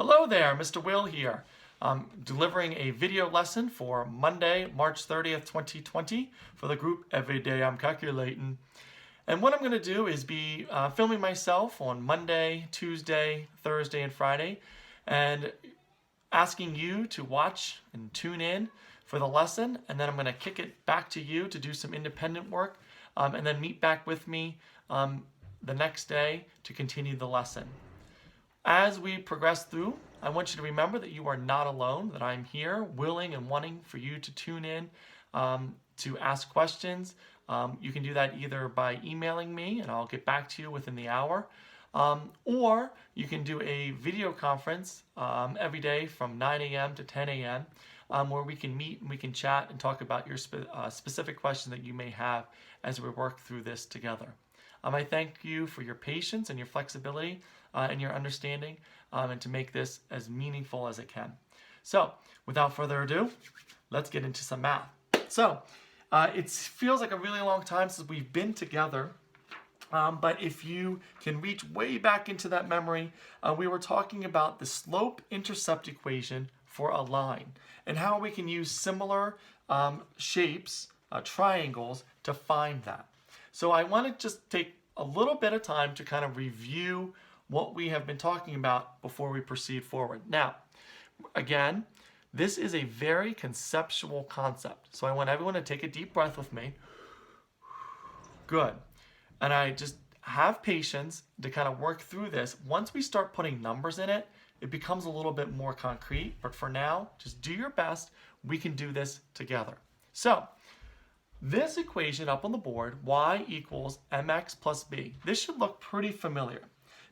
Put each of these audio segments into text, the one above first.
Hello there, Mr. Will here. I'm delivering a video lesson for Monday, March 30th, 2020 for the group Every Day I'm Calculatin'. And what I'm going to do is be filming myself on Monday, Tuesday, Thursday, and Friday, and asking you to watch and tune in for the lesson, and then I'm going to kick it back to you to do some independent work, and then meet back with me the next day to continue the lesson. As we progress through, I want you to remember that you are not alone, that I'm here willing and wanting for you to tune in to ask questions. You can do that either by emailing me and I'll get back to you within the hour, or you can do a video conference every day from 9 a.m. to 10 a.m. Where we can meet and we can chat and talk about your specific question that you may have as we work through this together. I thank you for your patience and your flexibility and your understanding, and to make this as meaningful as it can. So, without further ado, let's get into some math. So, it feels like a really long time since we've been together, but if you can reach way back into that memory, we were talking about the slope-intercept equation for a line and how we can use similar shapes, triangles, to find that. So I want to just take a little bit of time to kind of review what we have been talking about before we proceed forward. Now, again, this is a very conceptual concept. So I want everyone to take a deep breath with me. Good. And I just have patience to kind of work through this. Once we start putting numbers in it, it becomes a little bit more concrete. But for now, just do your best. We can do this together. So, this equation up on the board, y equals mx plus b. This should look pretty familiar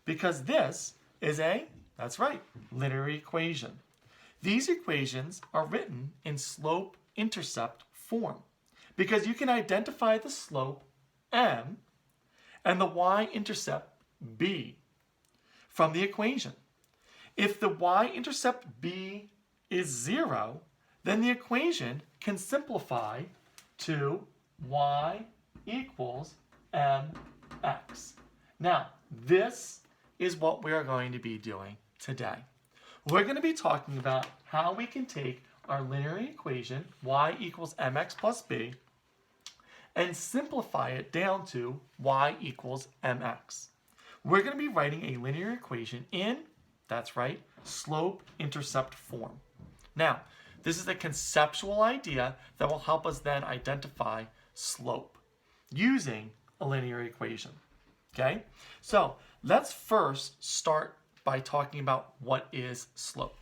because this is that's right, linear equation. These equations are written in slope-intercept form because you can identify the slope m and the y-intercept b from the equation. If the y-intercept b is 0, then the equation can simplify to y equals mx. Now, this is what we are going to be doing today. We're going to be talking about how we can take our linear equation, y equals mx plus b, and simplify it down to y equals mx. We're going to be writing a linear equation in, that's right, slope-intercept form. Now, this is a conceptual idea that will help us then identify slope using a linear equation. Okay? So let's first start by talking about what is slope.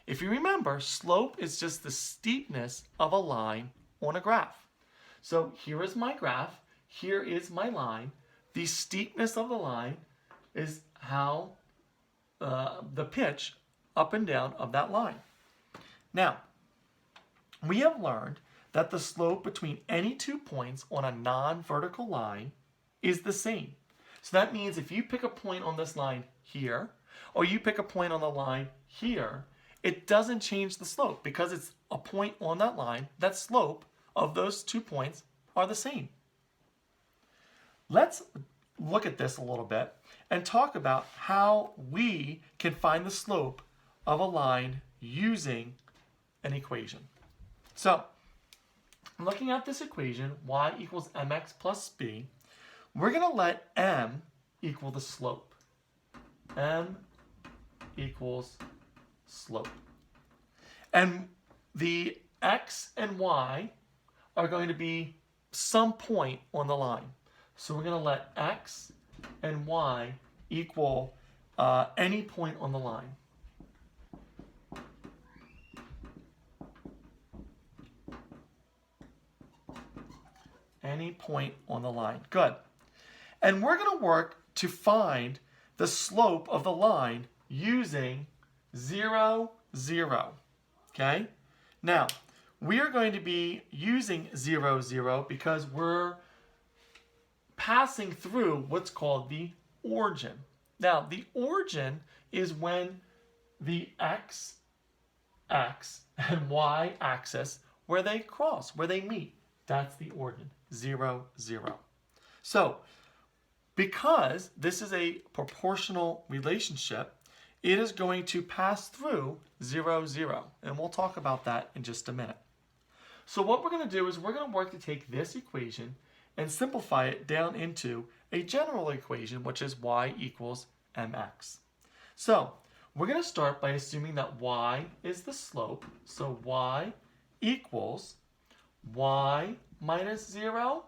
If you remember, slope is just the steepness of a line on a graph. So here is my graph. Here is my line. The steepness of the line is how the pitch up and down of that line. Now, we have learned that the slope between any 2 points on a non-vertical line is the same. So that means if you pick a point on this line here, or you pick a point on the line here, it doesn't change the slope because it's a point on that line. That slope of those 2 points are the same. Let's look at this a little bit and talk about how we can find the slope of a line using an equation. So, looking at this equation, y equals mx plus b, we're going to let m equal the slope. M equals slope. And the x and y are going to be some point on the line. So we're going to let x and y equal any point on the line. Any point on the line. Good. And we're going to work to find the slope of the line using 0, 0. Okay? Now, we are going to be using 0, 0 because we're passing through what's called the origin. Now, the origin is when the x and y axis, where they cross, where they meet. That's the origin. 0, 0. So, because this is a proportional relationship, it is going to pass through 0, 0. And we'll talk about that in just a minute. So what we're going to do is we're going to work to take this equation and simplify it down into a general equation, which is y equals mx. So we're going to start by assuming that y is the slope. So y equals y minus 0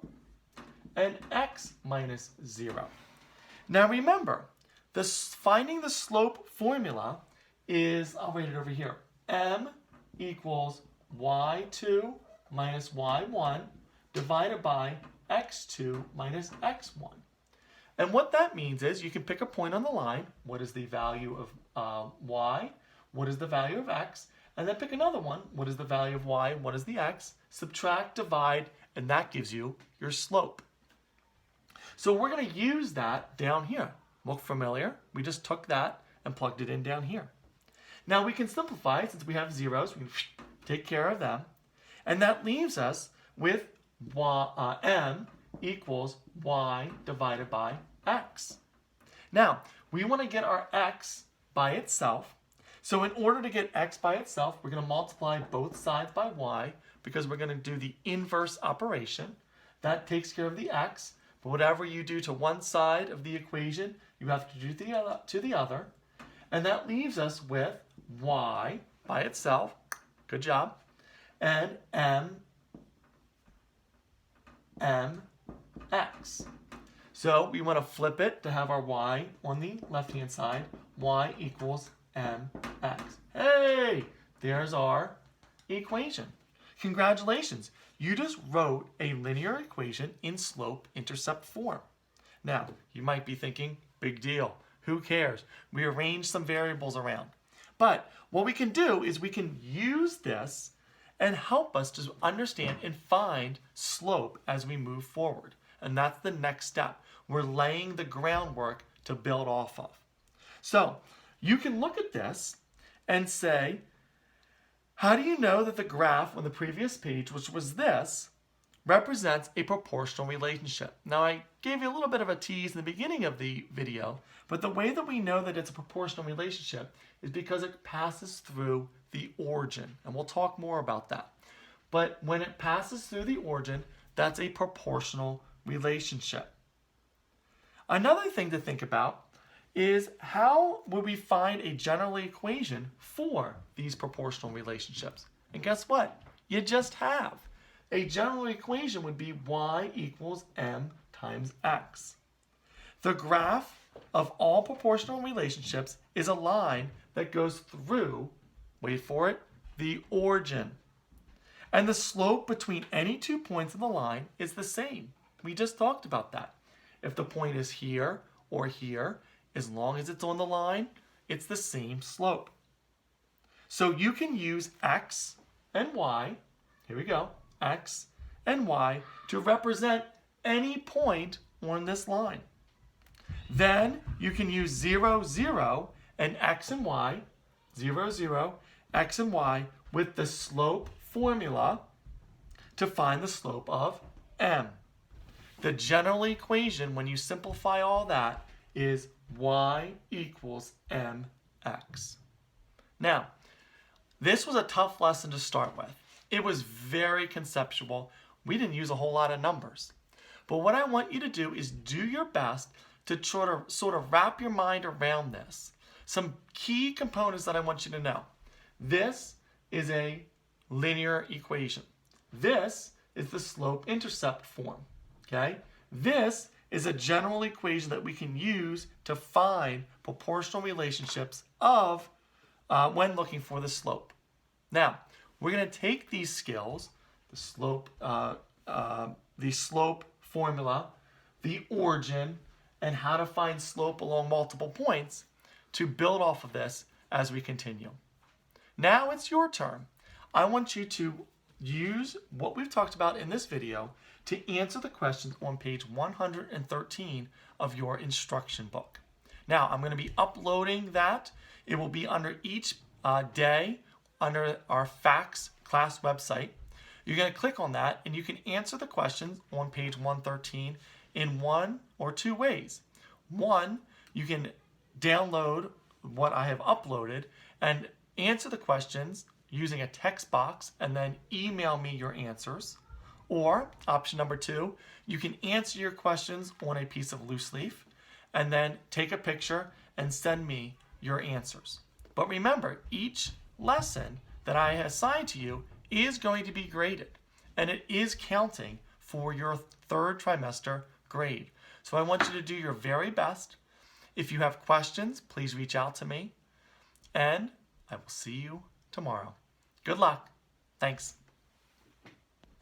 and x minus 0. Now remember, finding the slope formula is, I'll write it over here, m equals y2 minus y1 divided by x2 minus x1. And what that means is you can pick a point on the line. What is the value of y? What is the value of x? And then pick another one. What is the value of y? What is the x? Subtract, divide, and that gives you your slope. So we're going to use that down here. Look familiar? We just took that and plugged it in down here. Now we can simplify it since we have zeros. We can take care of them. And that leaves us with m equals y divided by x. Now, we want to get our x by itself. So in order to get x by itself, we're going to multiply both sides by y because we're going to do the inverse operation. That takes care of the x. But whatever you do to one side of the equation, you have to do to the other. And that leaves us with y by itself. Good job. And mx. So we want to flip it to have our y on the left-hand side. Y equals mx. Hey, there's our equation. Congratulations. You just wrote a linear equation in slope-intercept form. Now, you might be thinking, big deal. Who cares? We arranged some variables around. But what we can do is we can use this and help us to understand and find slope as we move forward. And that's the next step. We're laying the groundwork to build off of. So you can look at this and say, how do you know that the graph on the previous page, which was this, represents a proportional relationship? Now, I gave you a little bit of a tease in the beginning of the video, but the way that we know that it's a proportional relationship is because it passes through the origin, and we'll talk more about that. But when it passes through the origin, that's a proportional relationship. Another thing to think about is how would we find a general equation for these proportional relationships? And guess what? You just have. A general equation would be y equals m times x. The graph of all proportional relationships is a line that goes through, wait for it, the origin. And the slope between any 2 points of the line is the same. We just talked about that. If the point is here or here, as long as it's on the line, it's the same slope. So you can use x and y, here we go, x and y, to represent any point on this line. Then you can use 0, 0, and x and y, 0, 0, x and y, with the slope formula to find the slope of m. The general equation, when you simplify all that, is y equals mx. Now, this was a tough lesson to start with. It was very conceptual. We didn't use a whole lot of numbers. But what I want you to do is do your best to sort of wrap your mind around this. Some key components that I want you to know. This is a linear equation. This is the slope-intercept form. Okay? This is a general equation that we can use to find proportional relationships of when looking for the slope. Now, we're going to take these skills, the slope formula, the origin, and how to find slope along multiple points to build off of this as we continue. Now it's your turn. I want you to use what we've talked about in this video to answer the questions on page 113 of your instruction book. Now, I'm going to be uploading that. It will be under each day under our FACS class website. You're going to click on that and you can answer the questions on page 113 in one or two ways. One, you can download what I have uploaded and answer the questions using a text box and then email me your answers. Or option number 2, you can answer your questions on a piece of loose leaf and then take a picture and send me your answers. But remember, each lesson that I assign to you is going to be graded, and it is counting for your 3rd trimester grade. So I want you to do your very best. If you have questions, please reach out to me, and I will see you tomorrow. Good luck. Thanks.